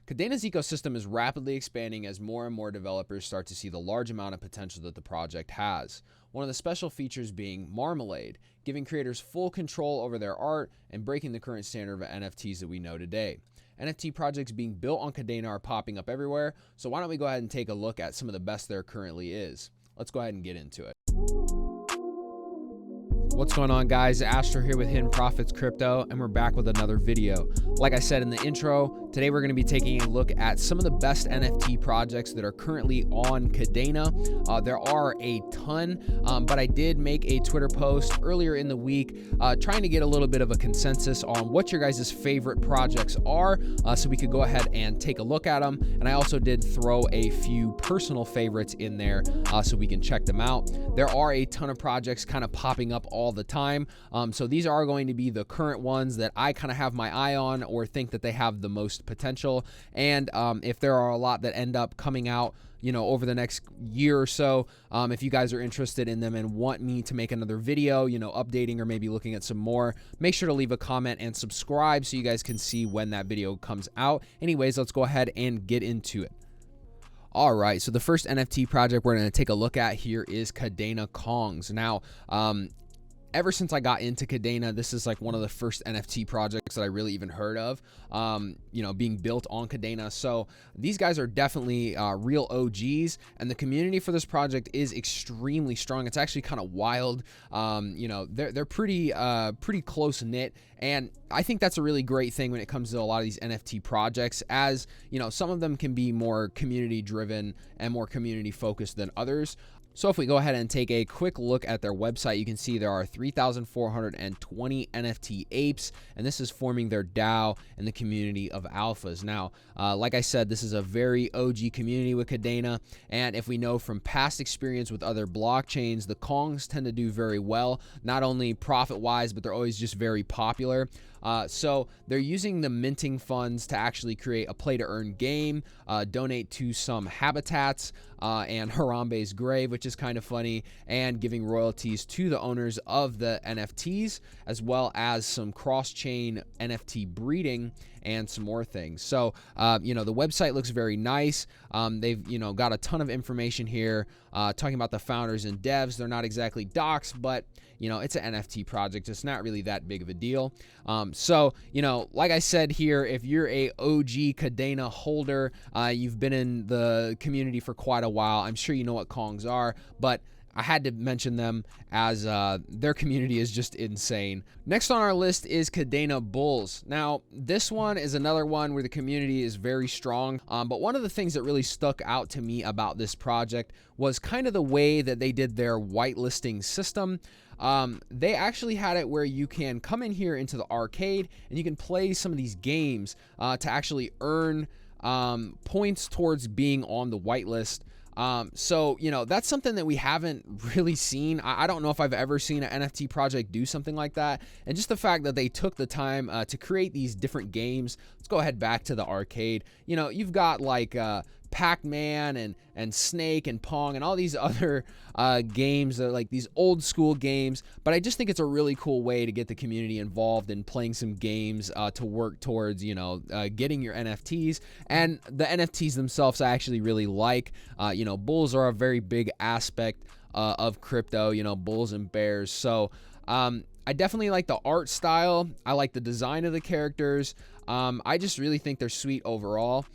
Kadena's ecosystem is rapidly expanding as more and more developers start to see the large amount of potential that the project has. One of the special features being Marmalade, giving creators full control over their art and breaking the current standard of NFTs that we know today. NFT projects being built on Kadena are popping up everywhere, so why don't we go ahead and take a look at some of the best there currently is. Let's go ahead and get into it. What's going on, guys? Astro here with Hidden Profits Crypto, and we're back with another video. Like I said in the intro, today we're going to be taking a look at some of the best NFT projects that are currently on Kadena. There are a ton, but I did make a Twitter post earlier in the week trying to get a little bit of a consensus on what your guys' favorite projects are, so we could go ahead and take a look at them. And I also did throw a few personal favorites in there so we can check them out. There are a ton of projects kind of popping up all the time. So these are going to be the current ones that I kind of have my eye on or think that they have the most potential. And if there are a lot that end up coming out, you know, over the next year or so, if you guys are interested in them and want me to make another video, you know, updating or maybe looking at some more, make sure to leave a comment and subscribe so you guys can see when that video comes out. Anyways, let's go ahead and get into it. All right, so the first NFT project we're going to take a look at here is Kadena Kongs. Now, ever since I got into Kadena, this is like one of the first NFT projects that I really even heard of, you know, being built on Kadena. So these guys are definitely real OGs, and the community for this project is extremely strong. It's actually kind of wild. You know, they're pretty close knit, and I think that's a really great thing when it comes to a lot of these NFT projects, as you know, some of them can be more community driven and more community focused than others. So if we go ahead and take a quick look at their website, you can see there are 3,420 NFT apes, and this is forming their DAO and the community of alphas. Now, like I said, this is a very OG community with Kadena, and if we know from past experience with other blockchains, the Kongs tend to do very well, not only profit-wise, but they're always just very popular. So they're using the minting funds to actually create a play-to-earn game, donate to some habitats, and Harambe's grave, which is kind of funny, and giving royalties to the owners of the NFTs, as well as some cross-chain NFT breeding and some more things. So, you know, the website looks very nice. They've, you know, got a ton of information here, talking about the founders and devs. They're not exactly docs, but, you know, it's an NFT project. It's not really that big of a deal. So, you know, like I said here, if you're a OG Kadena holder, you've been in the community for quite a while, I'm sure you know what Kongs are, but I had to mention them as their community is just insane. Next on our list is Kadena Bulls. Now, this one is another one where the community is very strong, but one of the things that really stuck out to me about this project was kind of the way that they did their whitelisting system. They actually had it where you can come in here into the arcade and you can play some of these games to actually earn points towards being on the whitelist. So, you know, that's something that we haven't really seen. I don't know if I've ever seen an NFT project do something like that. And just the fact that they took the time to create these different games. Let's go ahead back to the arcade. You know, you've got like Pac-Man and Snake and Pong and all these other games that are like these old school games, but I just think it's a really cool way to get the community involved in playing some games to work towards, you know, getting your NFTs. And the NFTs themselves I actually really like. You know, bulls are a very big aspect of crypto, you know, bulls and bears. So I definitely like the art style. I like the design of the characters. I just really think they're sweet overall.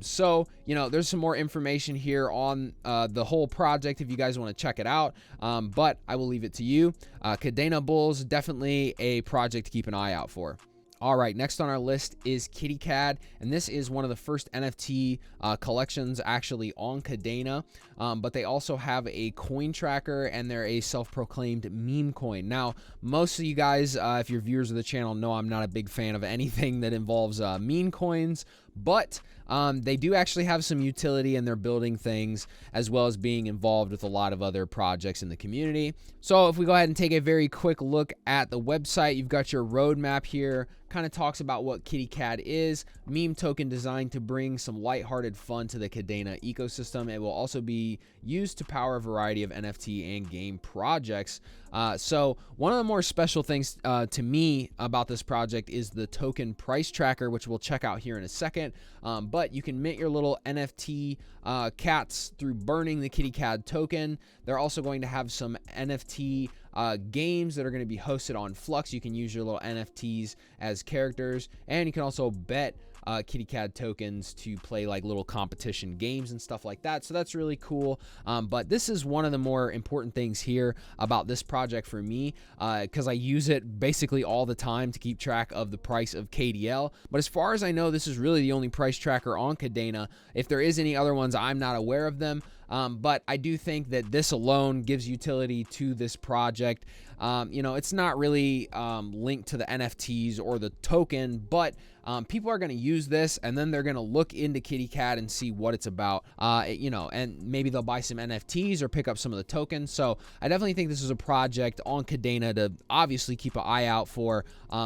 So, you know, there's some more information here on the whole project if you guys want to check it out, but I will leave it to you. Kadena Bulls, definitely a project to keep an eye out for. All right, next on our list is KittyKad, and this is one of the first NFT collections actually on Kadena, but they also have a coin tracker, and they're a self-proclaimed meme coin. Now, most of you guys, if you're viewers of the channel, know I'm not a big fan of anything that involves meme coins, but they do actually have some utility, and they're building things as well as being involved with a lot of other projects in the community. So if we go ahead and take a very quick look at the website, you've got your roadmap here. Kind of talks about what KittyKad is, meme token designed to bring some lighthearted fun to the Kadena ecosystem. It will also be used to power a variety of NFT and game projects. So one of the more special things to me about this project is the token price tracker, which we'll check out here in a second. it. But you can mint your little NFT cats through burning the KittyKad token. They're also going to have some NFT games that are going to be hosted on Flux. You can use your little NFTs as characters, and you can also bet KittyKad tokens to play like little competition games and stuff like that. So that's really cool. But this is one of the more important things here about this project for me, because I use it basically all the time to keep track of the price of KDL. But as far as I know, this is really the only price tracker on Kadena. If there is any other ones, I'm not aware of them. But I do think that this alone gives utility to this project. You know, it's not really linked to the NFTs or the token, but people are going to use this, and then they're going to look into KittyKad and see what it's about, you know, and maybe they'll buy some NFTs or pick up some of the tokens. So I definitely think this is a project on Kadena to obviously keep an eye out for,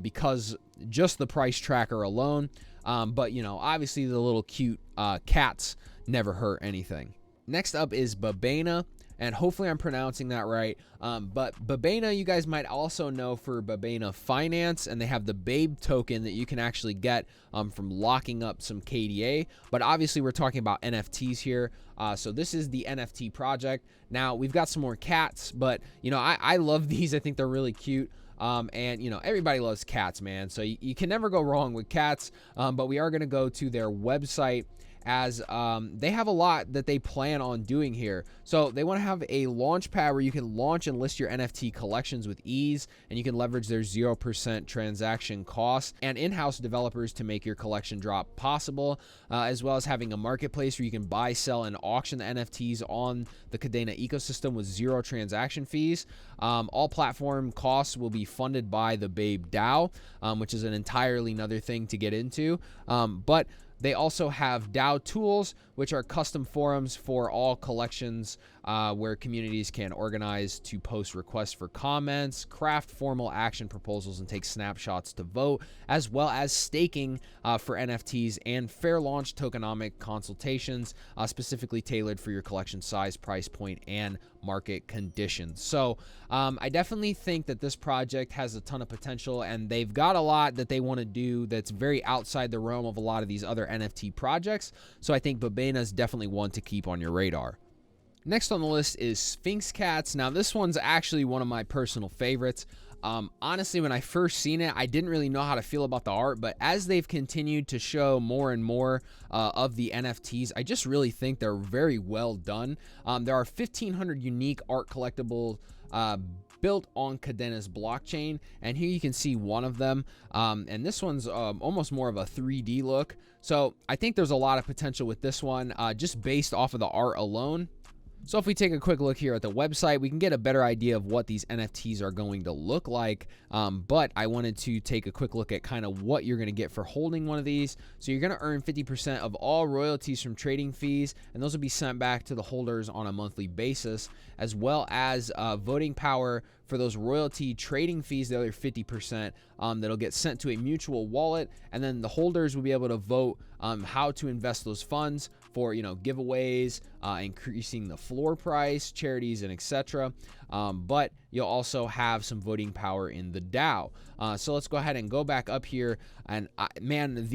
because just the price tracker alone. But, you know, obviously the little cute cats never hurt anything. Next up is Babena, and hopefully I'm pronouncing that right. But Babena, you guys might also know for Babena Finance, and they have the Babe token that you can actually get from locking up some KDA. But obviously we're talking about NFTs here. So this is the NFT project. Now we've got some more cats, but you know, I love these. I think they're really cute. And you know, everybody loves cats, man. So you can never go wrong with cats. But we are going to go to their website, as they have a lot that they plan on doing here. So they want to have a launch pad where you can launch and list your NFT collections with ease, and you can leverage their 0% transaction costs and in-house developers to make your collection drop possible, as well as having a marketplace where you can buy, sell, and auction the NFTs on the Kadena ecosystem with 0 transaction fees. All platform costs will be funded by the Babe DAO, which is an entirely another thing to get into. But they also have DAO tools, which are custom forums for all collections, where communities can organize to post requests for comments, craft formal action proposals, and take snapshots to vote, as well as staking for NFTs and fair launch tokenomic consultations, specifically tailored for your collection size, price point, and market conditions. So I definitely think that this project has a ton of potential, and they've got a lot that they want to do that's very outside the realm of a lot of these other NFT projects. So I think Babena is definitely one to keep on your radar. Next on the list is SphynXXX Cats. Now this one's actually one of my personal favorites. Honestly, when I first seen it, I didn't really know how to feel about the art, but as they've continued to show more and more of the NFTs, I just really think they're very well done. There are 1,500 unique art collectibles built on Kadena's blockchain, and here you can see one of them, and this one's almost more of a 3D look. So I think there's a lot of potential with this one, just based off of the art alone. So if we take a quick look here at the website, we can get a better idea of what these NFTs are going to look like. But I wanted to take a quick look at kind of what you're going to get for holding one of these. So you're going to earn 50% of all royalties from trading fees, and those will be sent back to the holders on a monthly basis, as well as voting power for those royalty trading fees, the other 50%, that'll get sent to a mutual wallet, and then the holders will be able to vote how to invest those funds for, you know, giveaways, increasing the floor price, charities, and etc. But you'll also have some voting power in the DAO. So let's go ahead and go back up here, and man,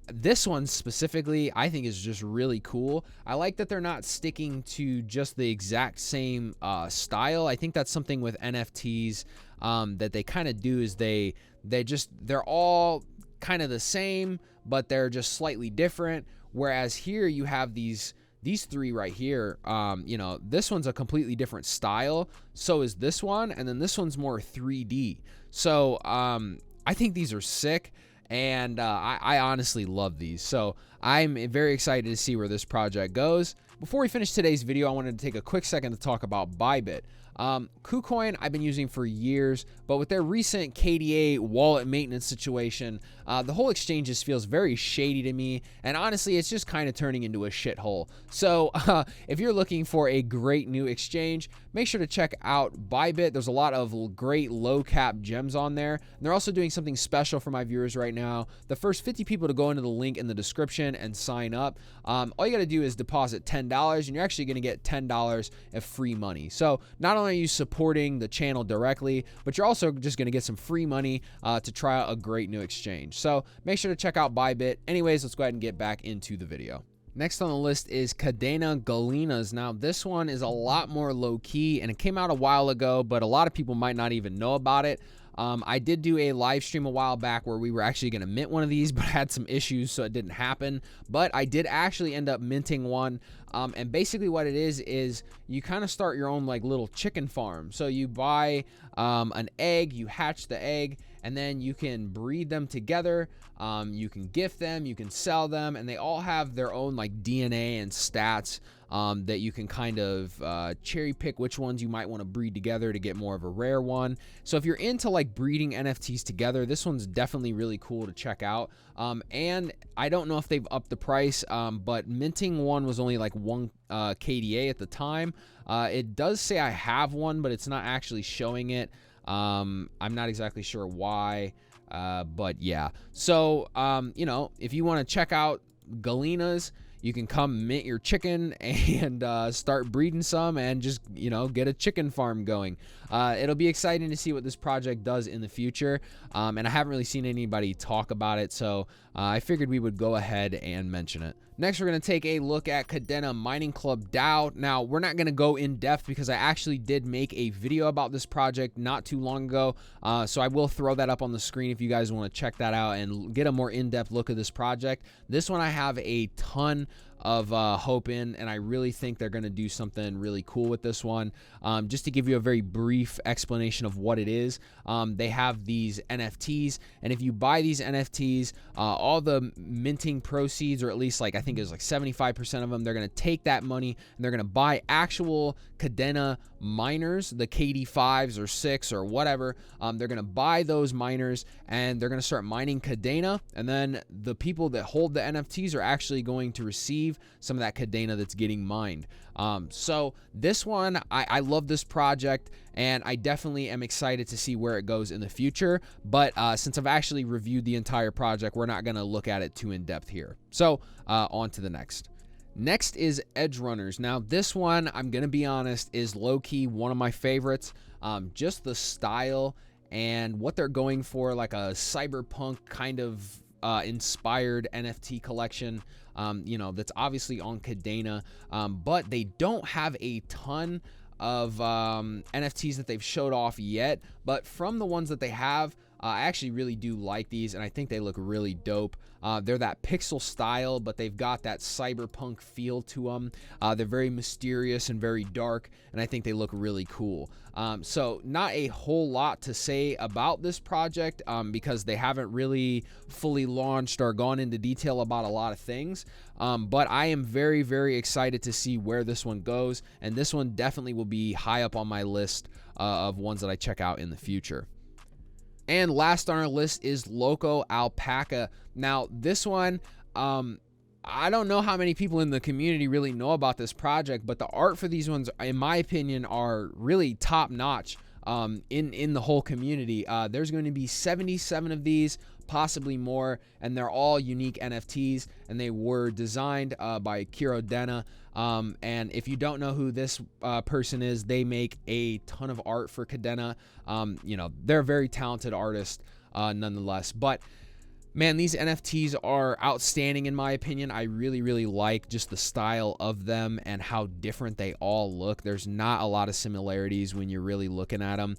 this one specifically I think is just really cool. I like that they're not sticking to just the exact same style. I think that's something with NFTs that they kind of do, is they're all kind of the same, but they're just slightly different. Whereas here you have these three right here. You know, this one's a completely different style, so is this one, and then this one's more 3D. So I think these are sick, and I honestly love these. So I'm very excited to see where this project goes. Before we finish today's video, I wanted to take a quick second to talk about Bybit. KuCoin I've been using for years, but with their recent KDA wallet maintenance situation, the whole exchange just feels very shady to me, and honestly it's just kind of turning into a shithole. So if you're looking for a great new exchange, make sure to check out Bybit. There's a lot of great low cap gems on there, and they're also doing something special for my viewers right now. The first 50 people to go into the link in the description and sign up, all you got to do is deposit $10, and you're actually going to get $10 of free money. So not only only are you supporting the channel directly, but you're also just going to get some free money to try out a great new exchange. So make sure to check out Bybit. Anyways, let's go ahead and get back into the video. Next on the list is Kadena Gallinas. Now, this one is a lot more low-key, and it came out a while ago, but a lot of people might not even know about it. I did do a live stream a while back where we were actually going to mint one of these, but had some issues, so it didn't happen. But I did actually end up minting one. And basically what it is you kind of start your own like little chicken farm. So you buy an egg, you hatch the egg, and then you can breed them together. You can gift them, you can sell them, and they all have their own like DNA and stats that you can kind of cherry pick which ones you might want to breed together to get more of a rare one. So if you're into like breeding NFTs together, this one's definitely really cool to check out. And I don't know if they've upped the price, but minting one was only like 1 KDA at the time. It does say I have one, but it's not actually showing it. I'm not exactly sure why, but yeah. So, you know, if you want to check out Gallinas, you can come mint your chicken and start breeding some and just, you know, get a chicken farm going. It'll be exciting to see what this project does in the future. And I haven't really seen anybody talk about it, so I figured we would go ahead and mention it. Next, we're going to take a look at Kadena Mining Club DAO. Now, we're not going to go in depth because I actually did make a video about this project not too long ago. So I will throw that up on the screen if you guys want to check that out and get a more in-depth look at this project. This one I have a ton of hope in, and I really think they're going to do something really cool with this one. Just to give you a very brief explanation of what it is, they have these NFTs, and if you buy these NFTs, all the minting proceeds, or at least like I think it was like 75% of them, they're going to take that money and they're going to buy actual Kadena miners, the KD5s or 6 or whatever. They're going to buy those miners and they're going to start mining Kadena, and then the people that hold the NFTs are actually going to receive some of that Kadena that's getting mined. So this one, I love this project, and I definitely am excited to see where it goes in the future. But since I've actually reviewed the entire project, we're not going to look at it too in depth here. So on to the next. Next is Edgerunners. Now this one, I'm going to be honest, is low-key one of my favorites. Just the style and what they're going for, like a cyberpunk kind of inspired NFT collection, you know, that's obviously on Kadena, but they don't have a ton of NFTs that they've showed off yet. But from the ones that they have, I actually really do like these, and I think they look really dope. They're that pixel style, but they've got that cyberpunk feel to them. They're very mysterious and very dark, and I think they look really cool. So not a whole lot to say about this project because they haven't really fully launched or gone into detail about a lot of things. But I am very, very excited to see where this one goes, and this one definitely will be high up on my list of ones that I check out in the future. And last on our list is Loco Alpaca. Now, this one, I don't know how many people in the community really know about this project, but the art for these ones, in my opinion, are really top-notch in the whole community. There's going to be 77 of these, possibly more, and they're all unique NFTs, and they were designed by Kadena. And if you don't know who this person is, they make a ton of art for Kadena. You know, they're a very talented artist nonetheless. But man, these NFTs are outstanding in my opinion. I really, really like just the style of them and how different they all look. There's not a lot of similarities when you're really looking at them.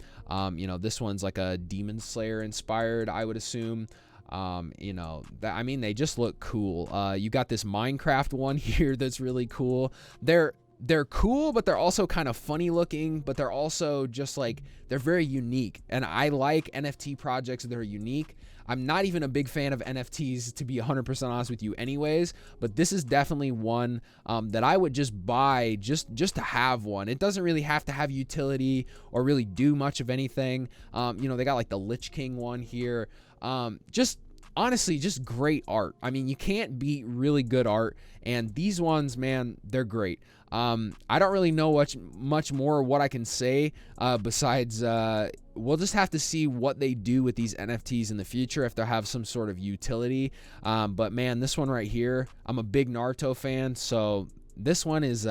You know, this one's like a Demon Slayer inspired, I would assume. You know, I mean, they just look cool. You got this Minecraft one here that's really cool. They're cool, but they're also kind of funny looking, but they're also just like, they're very unique. And I like NFT projects that are unique. I'm not even a big fan of NFTs, to be 100% honest with you anyways, but this is definitely one that I would just buy just to have one. It doesn't really have to have utility or really do much of anything. You know, they got like the Lich King one here. Just honestly, just great art. I mean, you can't beat really good art, and these ones, man, they're great. I don't really know much more what I can say besides we'll just have to see what they do with these NFTs in the future, if they'll have some sort of utility. But man, this one right here, I'm a big Naruto fan, so this one is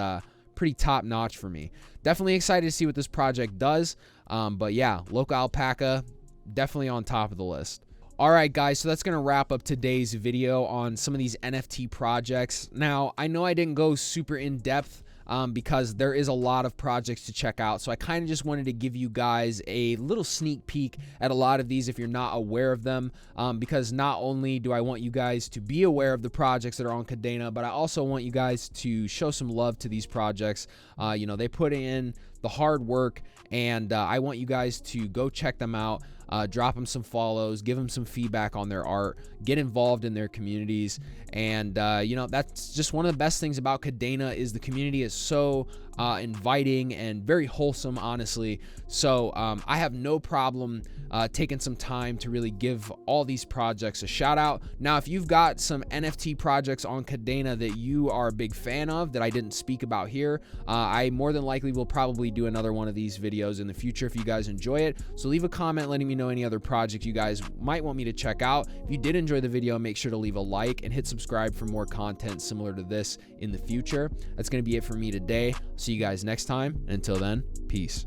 pretty top notch for me. Definitely excited to see what this project does. But yeah, Loco Alpaca, definitely on top of the list. All right, guys, so that's going to wrap up today's video on some of these NFT projects. Now, I know I didn't go super in depth because there is a lot of projects to check out. So I kind of just wanted to give you guys a little sneak peek at a lot of these if you're not aware of them, because not only do I want you guys to be aware of the projects that are on Kadena, but I also want you guys to show some love to these projects. You know, they put in the hard work, and I want you guys to go check them out. Drop them some follows, give them some feedback on their art, get involved in their communities. And you know, that's just one of the best things about Kadena is the community is so inviting and very wholesome, honestly. So I have no problem taking some time to really give all these projects a shout out. Now, if you've got some NFT projects on Kadena that you are a big fan of that I didn't speak about here, I more than likely will probably do another one of these videos in the future if you guys enjoy it. So leave a comment letting me know any other project you guys might want me to check out. If you did enjoy the video, make sure to leave a like and hit subscribe for more content similar to this in the future. That's going to be it for me today. See you guys next time, and until then, peace.